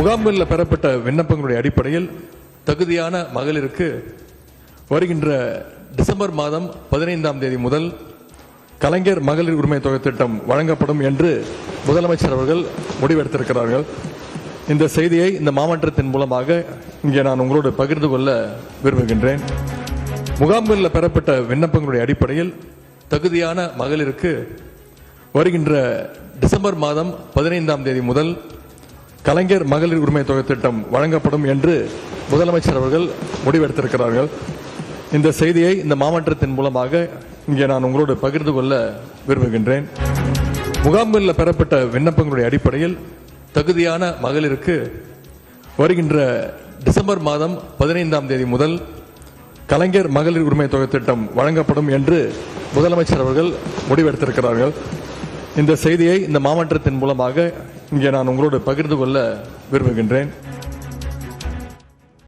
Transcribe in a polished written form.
முகாம்களில் பெறப்பட்ட விண்ணப்பங்களுடைய அடிப்படையில் தகுதியான மகளிருக்கு வருகின்ற டிசம்பர் மாதம் 15ஆம் தேதி முதல் கலைஞர் மகளிர் உரிமை தொகை திட்டம் வழங்கப்படும் என்று முதலமைச்சர் அவர்கள் முடிவெடுத்திருக்கிறார்கள். இந்த செய்தியை இந்த மாவட்டத்தின் மூலமாக இங்கே நான் உங்களோடு பகிர்ந்து கொள்ள விரும்புகின்றேன். முகாம்களில் பெறப்பட்ட விண்ணப்பங்களுடைய அடிப்படையில் தகுதியான மகளிருக்கு வருகின்ற டிசம்பர் மாதம் 15ஆம் தேதி முதல் கலைஞர் மகளிர் உரிமை தொகை திட்டம் வழங்கப்படும் என்று முதலமைச்சர் அவர்கள் முடிவெடுத்திருக்கிறார்கள். இந்த செய்தியை இந்த மாவட்டத்தின் மூலமாக இங்கே நான் உங்களோடு பகிர்ந்து கொள்ள விரும்புகின்றேன். முகாம்களில் பெறப்பட்ட விண்ணப்பங்களுடைய அடிப்படையில் தகுதியான மகளிருக்கு வருகின்ற டிசம்பர் மாதம் 15ஆம் தேதி முதல் கலைஞர் மகளிர் உரிமை தொகை திட்டம் வழங்கப்படும் என்று முதலமைச்சர் அவர்கள் முடிவெடுத்திருக்கிறார்கள். இந்த செய்தியை இந்த மாவட்டத்தின் மூலமாக இங்கே நான் உங்களோடு பகிர்ந்து கொள்ள விரும்புகின்றேன்.